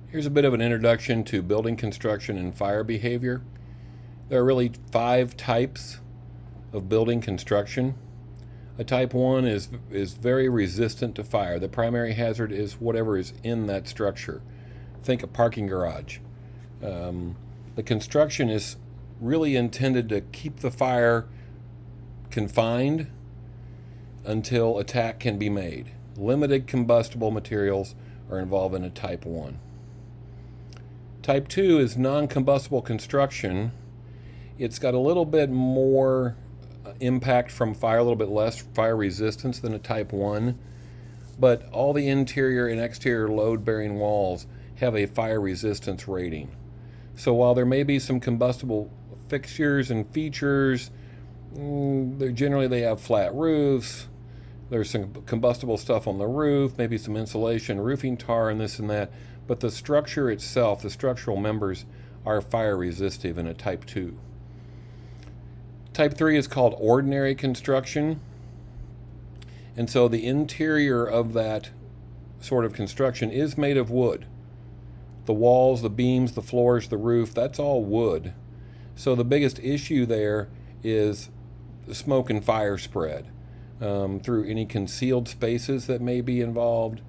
Here's a bit of an introduction to building construction and fire behavior. There are really 5 types of building construction. A type 1 is very resistant to fire. The primary hazard is whatever is in that structure. Think a parking garage. The construction is really intended to keep the fire confined until attack can be made. Limited combustible materials are involved in a type 1. Type 2 is non-combustible construction. It's got a little bit more impact from fire, a little bit less fire resistance than a type 1, but all the interior and exterior load-bearing walls have a fire resistance rating. So while there may be some combustible fixtures and features, generally they have flat roofs, there's some combustible stuff on the roof, maybe some insulation, roofing tar, and this and that, but the structure itself, the structural members, are fire resistive in a type 2. Type 3 is called ordinary construction, and so the interior of that sort of construction is made of wood. The walls, the beams, the floors, the roof, that's all wood. So the biggest issue there is smoke and fire spread through any concealed spaces that may be involved,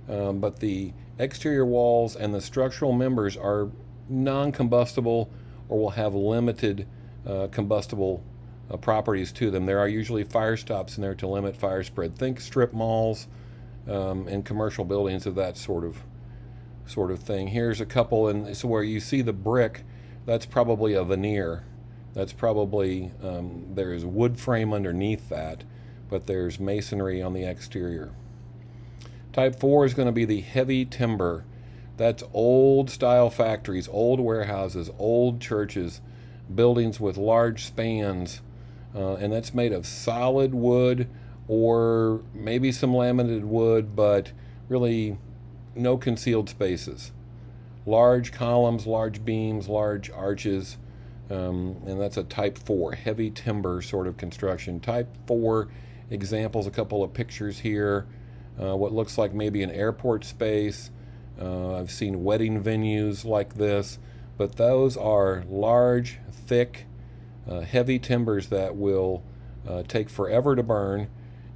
but the exterior walls and the structural members are non-combustible or will have limited combustible properties to them. There are usually fire stops in there to limit fire spread. Think strip malls and commercial buildings of that sort of thing. Here's a couple, and so where you see the brick, that's probably a veneer. That's probably there's wood frame underneath that, but there's masonry on the exterior. Type 4 is going to be the heavy timber. That's old style factories, old warehouses, old churches, buildings with large spans, and that's made of solid wood or maybe some laminated wood, but really no concealed spaces. Large columns, large beams, large arches, and that's a type 4, heavy timber sort of construction. Type 4 examples, a couple of pictures here. What looks like maybe an airport space. I've seen wedding venues like this, but those are large, thick, heavy timbers that will take forever to burn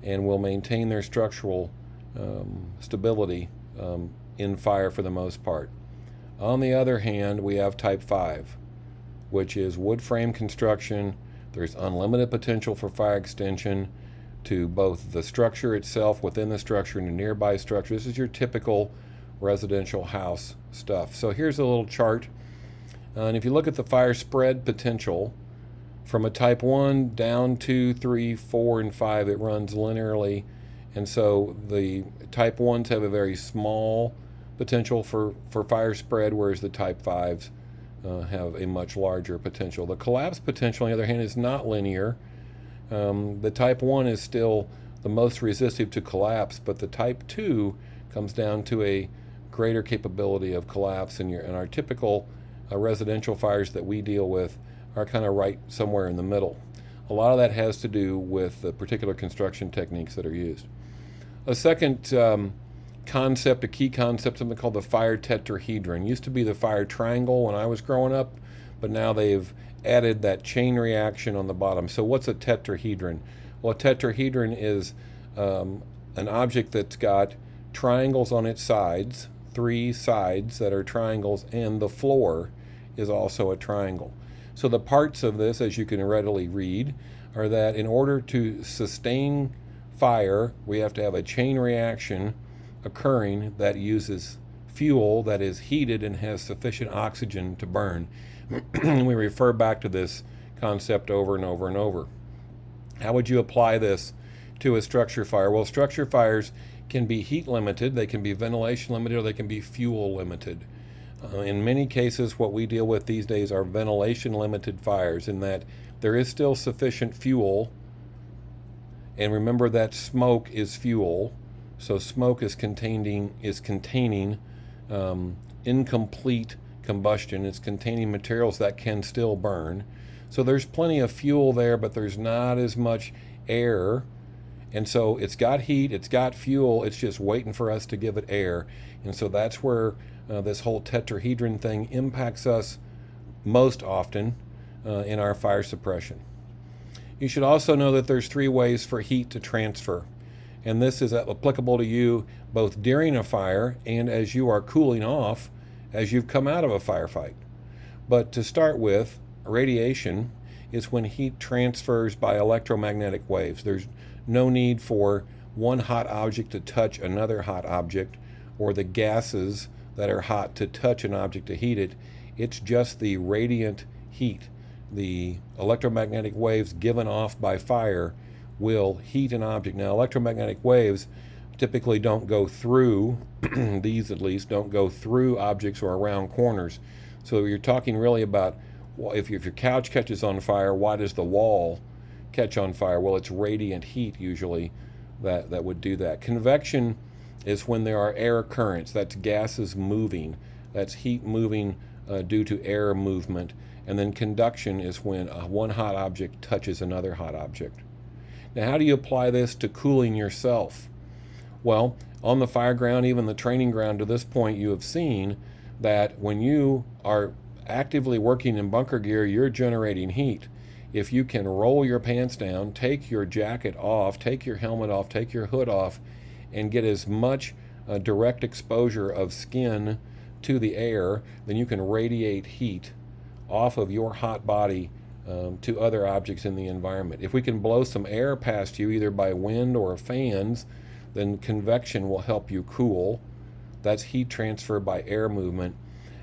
and will maintain their structural stability in fire for the most part. On the other hand, we have type 5, which is wood frame construction. There's unlimited potential for fire extension to both the structure itself, within the structure, and a nearby structure. This is your typical residential house stuff. So here's a little chart. And if you look at the fire spread potential from a type 1 down 2, 3, 4, and 5, it runs linearly. And so the type 1s have a very small potential for fire spread, whereas the type 5s have a much larger potential. The collapse potential, on the other hand, is not linear. The type 1 is still the most resistive to collapse, but the type 2 comes down to a greater capability of collapse, and our typical residential fires that we deal with are kind of right somewhere in the middle. A lot of that has to do with the particular construction techniques that are used. A second concept, a key concept, something called the fire tetrahedron. Used to be the fire triangle when I was growing up, but now they've added that chain reaction on the bottom. So what's a tetrahedron? Well, a tetrahedron is an object that's got triangles on its sides, 3 sides that are triangles, and the floor is also a triangle. So the parts of this, as you can readily read, are that in order to sustain fire, we have to have a chain reaction occurring that uses fuel that is heated and has sufficient oxygen to burn. We refer back to this concept over and over and over. How would you apply this to a structure fire? Well, structure fires can be heat limited, they can be ventilation limited, or they can be fuel limited. In many cases, what we deal with these days are ventilation limited fires, in that there is still sufficient fuel, and remember that smoke is fuel, so smoke is containing incomplete combustion. It's containing materials that can still burn. So there's plenty of fuel there, but there's not as much air. And so it's got heat, it's got fuel, it's just waiting for us to give it air. And so that's where this whole tetrahedron thing impacts us most often in our fire suppression. You should also know that there's 3 ways for heat to transfer, and this is applicable to you both during a fire and as you are cooling off as you've come out of a firefight. But to start with, radiation is when heat transfers by electromagnetic waves. There's no need for one hot object to touch another hot object, or the gases that are hot to touch an object to heat it. It's just the radiant heat. The electromagnetic waves given off by fire will heat an object. Now, electromagnetic waves typically don't go through, these at least, don't go through objects or around corners. So you're talking really about, if your couch catches on fire, why does the wall catch on fire? Well, it's radiant heat usually that would do that. Convection is when there are air currents. That's gases moving. That's heat moving due to air movement. And then conduction is when one hot object touches another hot object. Now, how do you apply this to cooling yourself? Well, on the fire ground, even the training ground to this point, you have seen that when you are actively working in bunker gear, you're generating heat. If you can roll your pants down, take your jacket off, take your helmet off, take your hood off, and get as much direct exposure of skin to the air, then you can radiate heat off of your hot body to other objects in the environment. If we can blow some air past you, either by wind or fans, then convection will help you cool. That's heat transfer by air movement.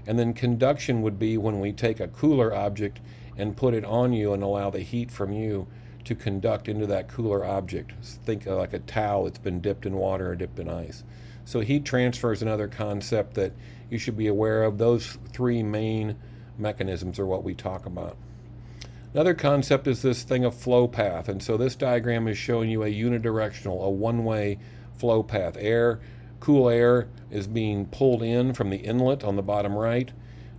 And then conduction would be when we take a cooler object and put it on you and allow the heat from you to conduct into that cooler object. Think of like a towel that's been dipped in water or dipped in ice. So heat transfer is another concept that you should be aware of. Those 3 main mechanisms are what we talk about. Another concept is this thing of flow path. And so this diagram is showing you a unidirectional, a one-way flow path. Cool air is being pulled in from the inlet on the bottom right,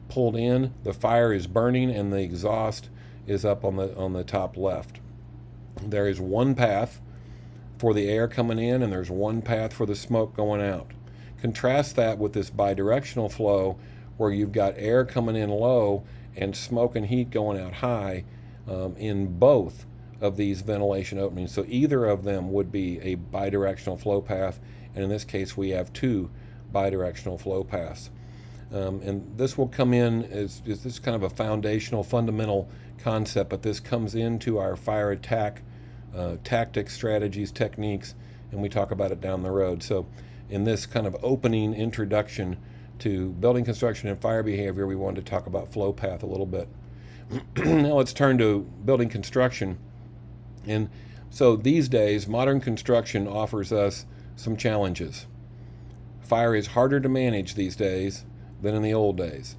pulled in, the fire is burning, and the exhaust is up on the top left. There is one path for the air coming in, and there's one path for the smoke going out. Contrast that with this bidirectional flow where you've got air coming in low and smoke and heat going out high in both of these ventilation openings. So either of them would be a bidirectional flow path, and in this case we have 2 bidirectional flow paths. And this will come in as this kind of a foundational, fundamental concept, but this comes into our fire attack tactics, strategies, techniques, and we talk about it down the road. So in this kind of opening introduction to building construction and fire behavior, we wanted to talk about flow path a little bit. Now let's turn to building construction. And so these days, modern construction offers us some challenges. Fire is harder to manage these days than in the old days.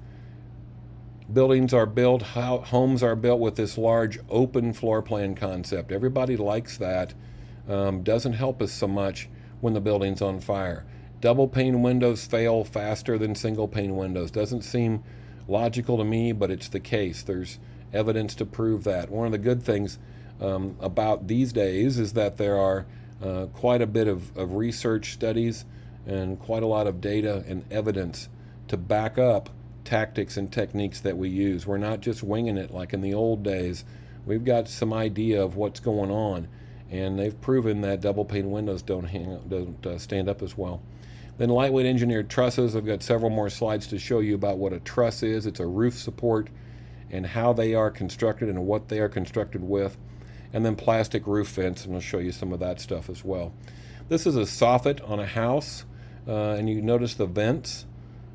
Buildings are built, homes are built with this large open floor plan concept. Everybody likes that. Doesn't help us so much when the building's on fire. Double pane windows fail faster than single pane windows. Doesn't seem logical to me, but it's the case. There's evidence to prove that. One of the good things about these days is that there are quite a bit of research studies and quite a lot of data and evidence to back up tactics and techniques that we use. We're not just winging it like in the old days. We've got some idea of what's going on, and they've proven that double pane windows don't stand up as well. Then lightweight engineered trusses. I've got several more slides to show you about what a truss is. It's a roof support and how they are constructed and what they are constructed with. And then plastic roof vents, and I'll show you some of that stuff as well. This is a soffit on a house, and you notice the vents,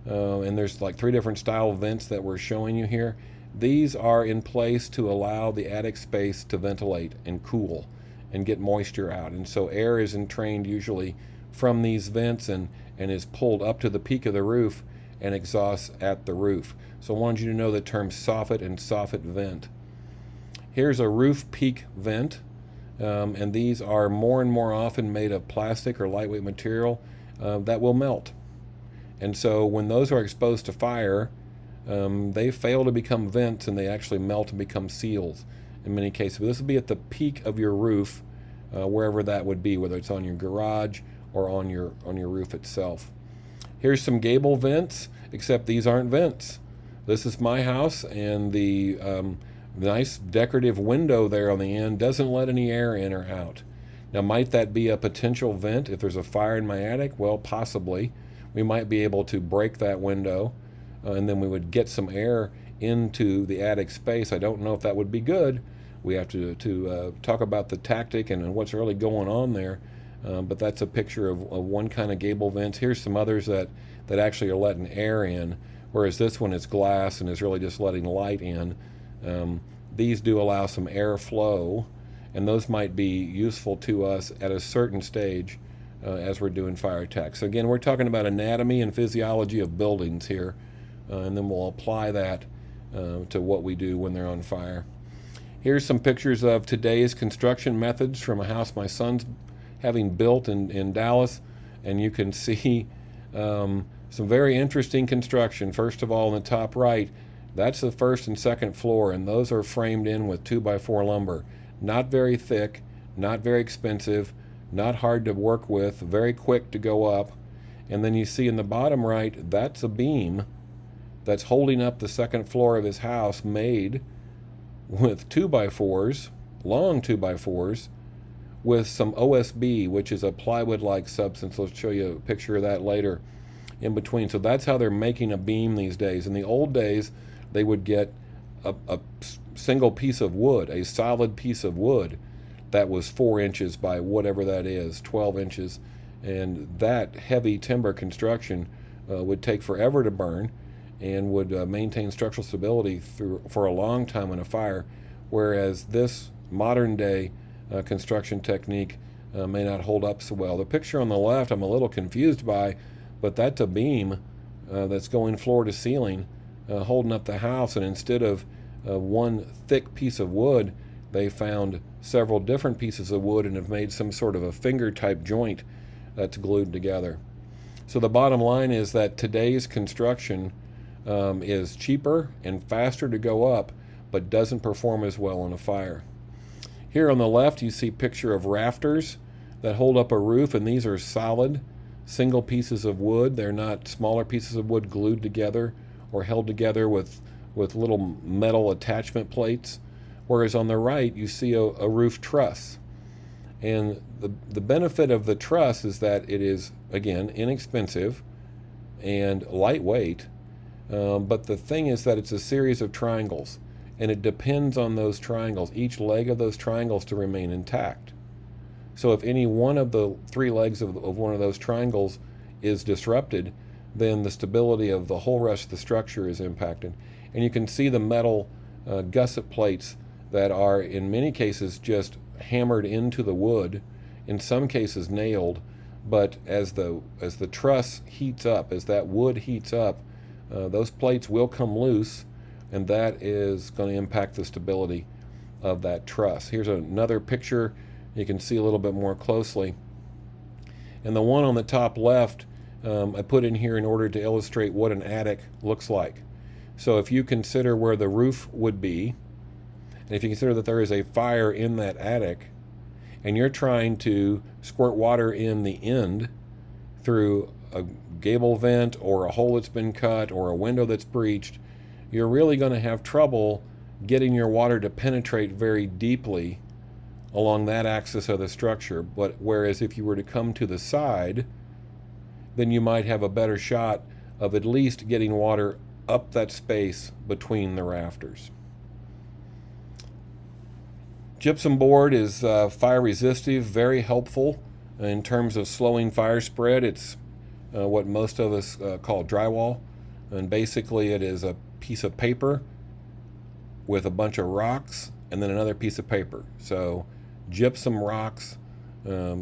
and there's like 3 different style vents that we're showing you here. These are in place to allow the attic space to ventilate and cool and get moisture out. And so air is entrained usually from these vents and is pulled up to the peak of the roof and exhausts at the roof. So I wanted you to know the term soffit and soffit vent. Here's a roof peak vent, and these are more and more often made of plastic or lightweight material that will melt. And so when those are exposed to fire, they fail to become vents and they actually melt and become seals in many cases. But this will be at the peak of your roof, wherever that would be, whether it's on your garage or on your roof itself. Here's some gable vents, except these aren't vents. This is my house, and the nice decorative window there on the end doesn't let any air in or out. Now, might that be a potential vent if there's a fire in my attic? Well, possibly. We might be able to break that window, and then we would get some air into the attic space. I don't know if that would be good. We have to talk about the tactic and what's really going on there. But that's a picture of one kind of gable vents. Here's some others that actually are letting air in, whereas this one is glass and is really just letting light in. These do allow some air flow, and those might be useful to us at a certain stage as we're doing fire tech. So again, we're talking about anatomy and physiology of buildings here, and then we'll apply that to what we do when they're on fire. Here's some pictures of today's construction methods from a house my son's having built in Dallas, and you can see some very interesting construction. First of all, in the top right, that's the first and second floor, and those are framed in with 2x4 lumber. Not very thick, not very expensive, not hard to work with, very quick to go up. And then you see in the bottom right, that's a beam that's holding up the second floor of his house, made with 2x4s, long 2x4s, with some OSB, which is a plywood-like substance. I'll show you a picture of that later in between. So that's how they're making a beam these days. In the old days, they would get a single piece of wood, a solid piece of wood that was 4 inches by whatever that is, 12 inches. And that heavy timber construction would take forever to burn and would maintain structural stability for a long time in a fire, whereas this modern day construction technique may not hold up so well. The picture on the left I'm a little confused by, but that's a beam that's going floor to ceiling, holding up the house, and instead of one thick piece of wood, they found several different pieces of wood and have made some sort of a finger type joint that's glued together. So the bottom line is that today's construction is cheaper and faster to go up, but doesn't perform as well in a fire. Here on the left you see a picture of rafters that hold up a roof, and these are solid single pieces of wood. They're not smaller pieces of wood glued together or held together with little metal attachment plates. Whereas on the right you see a roof truss. And the benefit of the truss is that it is, again, inexpensive and lightweight, but the thing is that it's a series of triangles, and it depends on those triangles, each leg of those triangles, to remain intact. So if any one of the 3 legs of one of those triangles is disrupted, then the stability of the whole rest of the structure is impacted. And you can see the metal gusset plates that are in many cases just hammered into the wood, in some cases nailed, but as the truss heats up, as that wood heats up, those plates will come loose, and that is going to impact the stability of that truss. Here's another picture you can see a little bit more closely. And the one on the top left I put in here in order to illustrate what an attic looks like. So if you consider where the roof would be, and if you consider that there is a fire in that attic, and you're trying to squirt water in the end through a gable vent or a hole that's been cut or a window that's breached, you're really going to have trouble getting your water to penetrate very deeply along that axis of the structure. But whereas if you were to come to the side, then you might have a better shot of at least getting water up that space between the rafters. Gypsum board is fire resistive, very helpful in terms of slowing fire spread. It's what most of us call drywall, and basically it is a piece of paper with a bunch of rocks and then another piece of paper. So gypsum rocks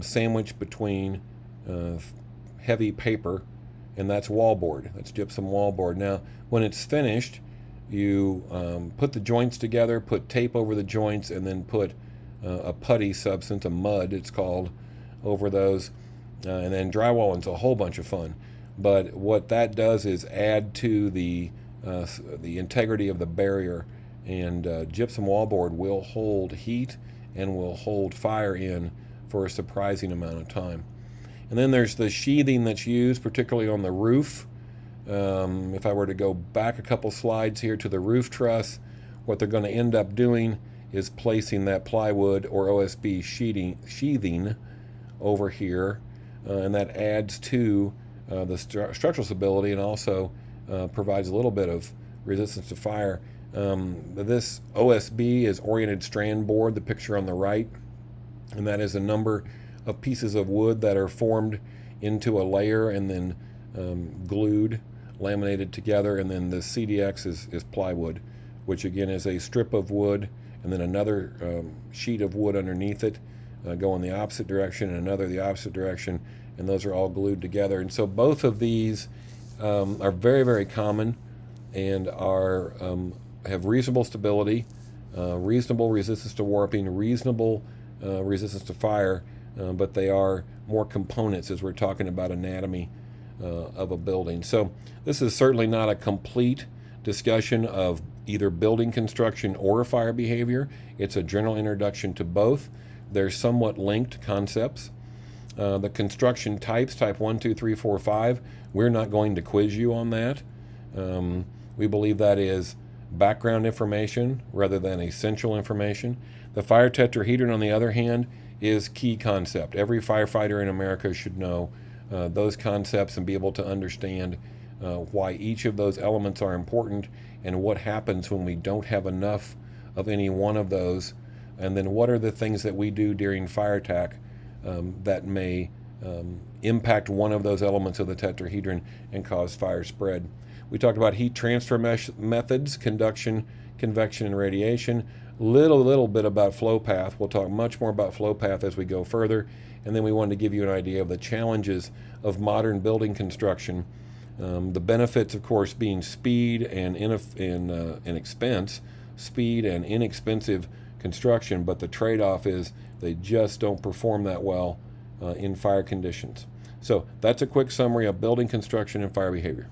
sandwiched between heavy paper, and that's wallboard. That's gypsum wallboard. Now when it's finished, you put the joints together, put tape over the joints, and then put a putty substance, a mud it's called, over those, and then drywalling's a whole bunch of fun. But what that does is add to the integrity of the barrier, and gypsum wallboard will hold heat and will hold fire in for a surprising amount of time. And then there's the sheathing that's used, particularly on the roof. If I were to go back a couple slides here to the roof truss, what they're going to end up doing is placing that plywood or OSB sheathing over here, and that adds to the structural stability and also provides a little bit of resistance to fire. This OSB is oriented strand board, the picture on the right, and that is a number of pieces of wood that are formed into a layer and then glued, laminated together, and then the CDX is plywood, which again is a strip of wood and then another sheet of wood underneath it, going the opposite direction, and another the opposite direction, and those are all glued together. And so both of these are very, very common and are have reasonable stability, reasonable resistance to warping, reasonable resistance to fire, but they are more components as we're talking about anatomy of a building. So this is certainly not a complete discussion of either building construction or fire behavior. It's a general introduction to both. They're somewhat linked concepts. The construction types, type 1, 2, 3, 4, 5, we're not going to quiz you on that. We believe that is background information rather than essential information. The fire tetrahedron, on the other hand, is key concept. Every firefighter in America should know those concepts and be able to understand why each of those elements are important and what happens when we don't have enough of any one of those, and then what are the things that we do during fire attack that may impact one of those elements of the tetrahedron and cause fire spread. We talked about heat transfer methods, conduction, convection, and radiation. Little bit about flow path. We'll talk much more about flow path as we go further. And then we wanted to give you an idea of the challenges of modern building construction. The benefits, of course, being speed and expense, speed and inexpensive construction, but the trade-off is they just don't perform that well in fire conditions. So that's a quick summary of building construction and fire behavior.